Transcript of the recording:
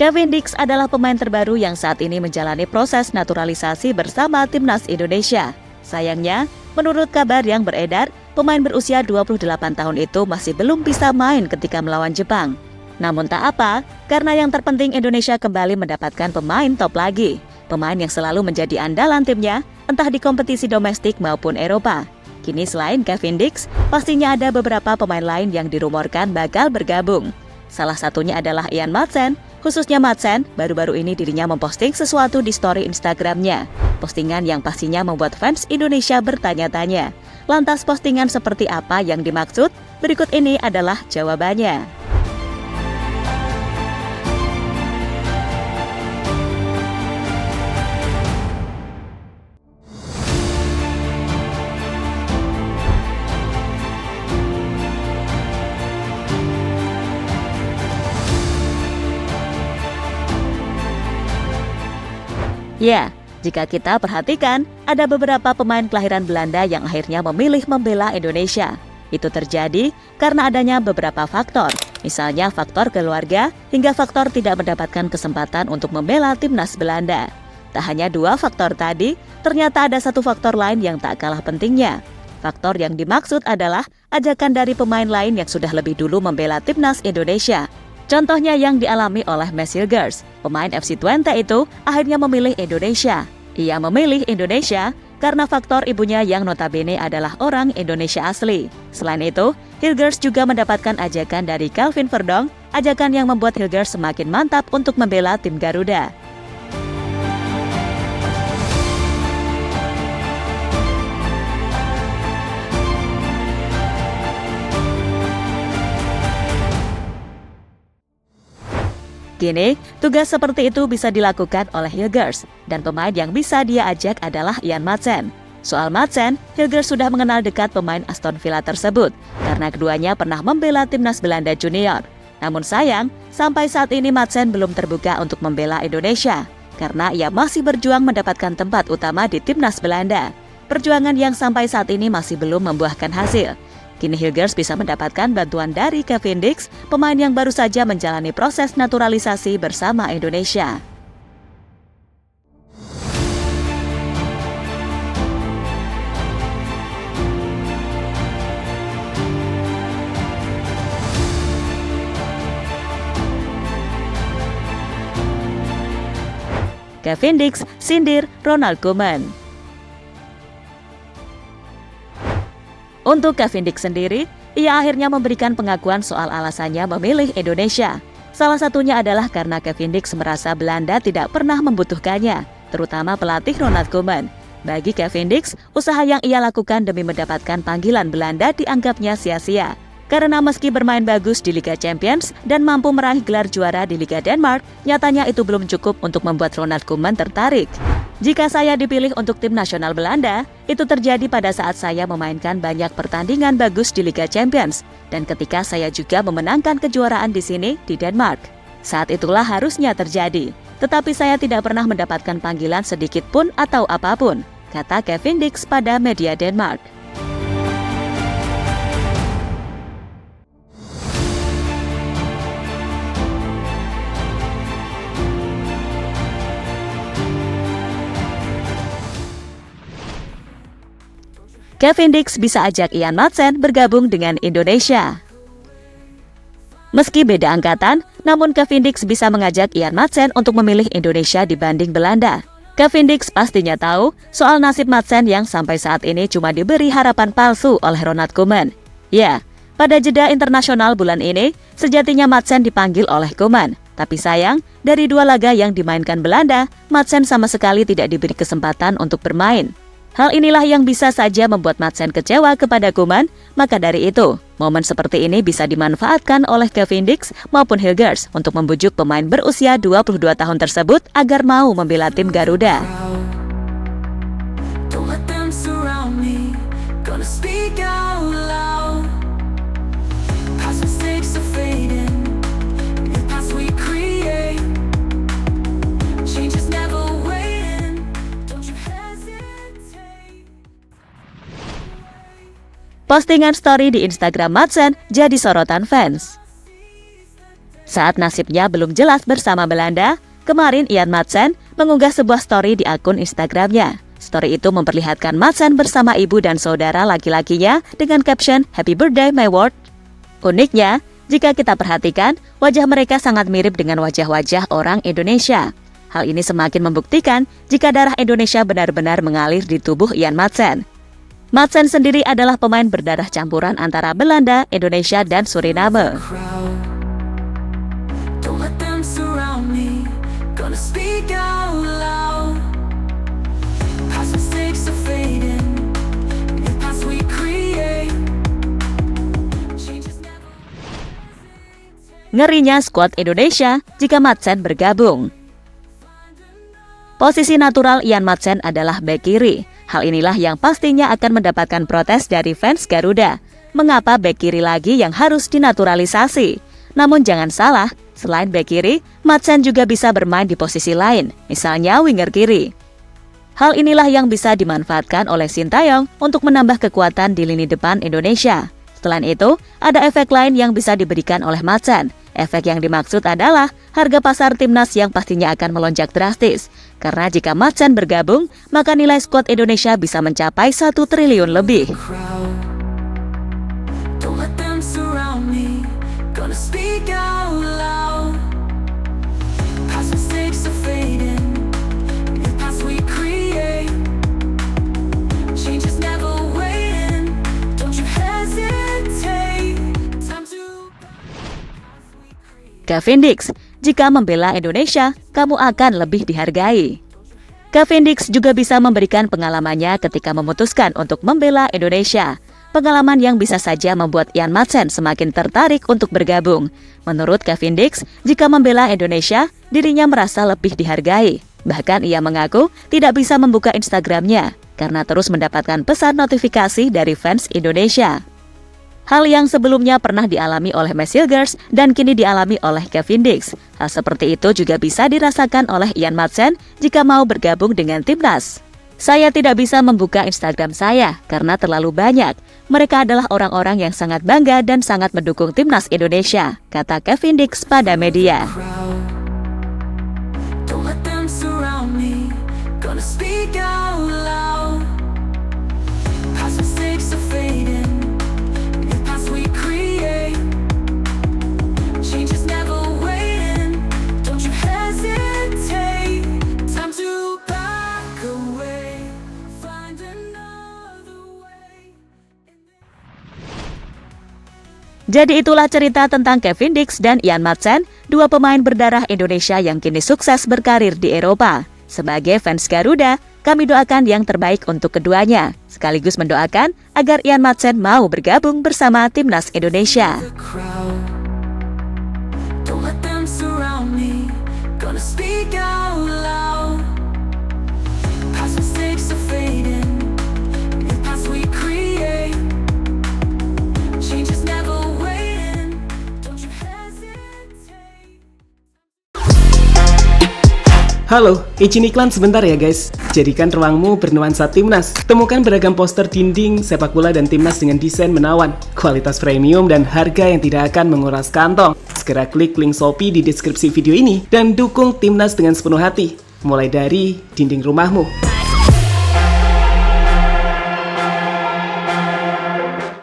Kevin Dix adalah pemain terbaru yang saat ini menjalani proses naturalisasi bersama Timnas Indonesia. Sayangnya, menurut kabar yang beredar, pemain berusia 28 tahun itu masih belum bisa main ketika melawan Jepang. Namun tak apa, karena yang terpenting Indonesia kembali mendapatkan pemain top lagi. Pemain yang selalu menjadi andalan timnya, entah di kompetisi domestik maupun Eropa. Kini selain Kevin Dix, pastinya ada beberapa pemain lain yang dirumorkan bakal bergabung. Salah satunya adalah Ian Maatsen. Khususnya Maatsen, baru-baru ini dirinya memposting sesuatu di story Instagramnya. Postingan yang pastinya membuat fans Indonesia bertanya-tanya. Lantas postingan seperti apa yang dimaksud? Berikut ini adalah jawabannya. Ya, jika kita perhatikan, ada beberapa pemain kelahiran Belanda yang akhirnya memilih membela Indonesia. Itu terjadi karena adanya beberapa faktor, misalnya faktor keluarga hingga faktor tidak mendapatkan kesempatan untuk membela timnas Belanda. Tak hanya dua faktor tadi, ternyata ada satu faktor lain yang tak kalah pentingnya. Faktor yang dimaksud adalah ajakan dari pemain lain yang sudah lebih dulu membela timnas Indonesia. Contohnya yang dialami oleh Mads Hilgers, pemain FC Twente itu akhirnya memilih Indonesia. Ia memilih Indonesia karena faktor ibunya yang notabene adalah orang Indonesia asli. Selain itu, Hilgers juga mendapatkan ajakan dari Calvin Verdong, ajakan yang membuat Hilgers semakin mantap untuk membela tim Garuda. Kini, tugas seperti itu bisa dilakukan oleh Hilgers, dan pemain yang bisa dia ajak adalah Ian Maatsen. Soal Maatsen, Hilgers sudah mengenal dekat pemain Aston Villa tersebut, karena keduanya pernah membela timnas Belanda junior. Namun sayang, sampai saat ini Maatsen belum terbuka untuk membela Indonesia, karena ia masih berjuang mendapatkan tempat utama di timnas Belanda. Perjuangan yang sampai saat ini masih belum membuahkan hasil. Kini Hilgers bisa mendapatkan bantuan dari Kevin Dix, pemain yang baru saja menjalani proses naturalisasi bersama Indonesia. Kevin Dix sindir Ronald Koeman. Untuk Kevin Dix sendiri, ia akhirnya memberikan pengakuan soal alasannya memilih Indonesia. Salah satunya adalah karena Kevin Dix merasa Belanda tidak pernah membutuhkannya, terutama pelatih Ronald Koeman. Bagi Kevin Dix, usaha yang ia lakukan demi mendapatkan panggilan Belanda dianggapnya sia-sia. Karena meski bermain bagus di Liga Champions dan mampu meraih gelar juara di Liga Denmark, nyatanya itu belum cukup untuk membuat Ronald Koeman tertarik. Jika saya dipilih untuk tim nasional Belanda, itu terjadi pada saat saya memainkan banyak pertandingan bagus di Liga Champions dan ketika saya juga memenangkan kejuaraan di sini di Denmark. Saat itulah harusnya terjadi, tetapi saya tidak pernah mendapatkan panggilan sedikit pun atau apapun, kata Kevin Dix pada media Denmark. Kevin Dix bisa ajak Ian Maatsen bergabung dengan Indonesia. Meski beda angkatan, namun Kevin Dix bisa mengajak Ian Maatsen untuk memilih Indonesia dibanding Belanda. Kevin Dix pastinya tahu soal nasib Maatsen yang sampai saat ini cuma diberi harapan palsu oleh Ronald Koeman. Ya, pada jeda internasional bulan ini, sejatinya Maatsen dipanggil oleh Koeman. Tapi sayang, dari dua laga yang dimainkan Belanda, Maatsen sama sekali tidak diberi kesempatan untuk bermain. Hal inilah yang bisa saja membuat Maatsen kecewa kepada Koeman, maka dari itu, momen seperti ini bisa dimanfaatkan oleh Kevin Dix maupun Hilgers untuk membujuk pemain berusia 22 tahun tersebut agar mau membela tim Garuda. Postingan story di Instagram Maatsen jadi sorotan fans. Saat nasibnya belum jelas bersama Belanda, kemarin Ian Madsen mengunggah sebuah story di akun Instagramnya. Story itu memperlihatkan Madsen bersama ibu dan saudara laki-lakinya dengan caption "Happy Birthday, my world". Uniknya, jika kita perhatikan, wajah mereka sangat mirip dengan wajah-wajah orang Indonesia. Hal ini semakin membuktikan jika darah Indonesia benar-benar mengalir di tubuh Ian Madsen. Madsen sendiri adalah pemain berdarah campuran antara Belanda, Indonesia, dan Suriname. Ngerinya skuad Indonesia jika Madsen bergabung. Posisi natural Ian Madsen adalah bek kiri. Hal inilah yang pastinya akan mendapatkan protes dari fans Garuda. Mengapa bek kiri lagi yang harus dinaturalisasi? Namun jangan salah, selain bek kiri, Madsen juga bisa bermain di posisi lain, misalnya winger kiri. Hal inilah yang bisa dimanfaatkan oleh Sintayong untuk menambah kekuatan di lini depan Indonesia. Selain itu, ada efek lain yang bisa diberikan oleh Madsen. Efek yang dimaksud adalah harga pasar timnas yang pastinya akan melonjak drastis. Karena jika Madsen bergabung, maka nilai skuad Indonesia bisa mencapai 1 triliun lebih. Cavendish, jika membela Indonesia, kamu akan lebih dihargai. Cavendish juga bisa memberikan pengalamannya ketika memutuskan untuk membela Indonesia. Pengalaman yang bisa saja membuat Ian Madsen semakin tertarik untuk bergabung. Menurut Cavendish, jika membela Indonesia, dirinya merasa lebih dihargai. Bahkan ia mengaku tidak bisa membuka Instagramnya karena terus mendapatkan pesan notifikasi dari fans Indonesia. Hal yang sebelumnya pernah dialami oleh Messilgers dan kini dialami oleh Cavendish. Hal seperti itu juga bisa dirasakan oleh Ian Madsen jika mau bergabung dengan timnas. Saya tidak bisa membuka Instagram saya karena terlalu banyak. Mereka adalah orang-orang yang sangat bangga dan sangat mendukung timnas Indonesia, kata Cavendish pada media. Jadi itulah cerita tentang Cavendish dan Ian Madsen, dua pemain berdarah Indonesia yang kini sukses berkarir di Eropa. Sebagai fans Garuda, kami doakan yang terbaik untuk keduanya, sekaligus mendoakan agar Ian Madsen mau bergabung bersama timnas Indonesia. Halo, izin iklan sebentar ya guys. Jadikan ruangmu bernuansa timnas. Temukan beragam poster dinding, sepak bola dan timnas dengan desain menawan, kualitas premium dan harga yang tidak akan menguras kantong. Segera klik link Shopee di deskripsi video ini dan dukung timnas dengan sepenuh hati. Mulai dari dinding rumahmu.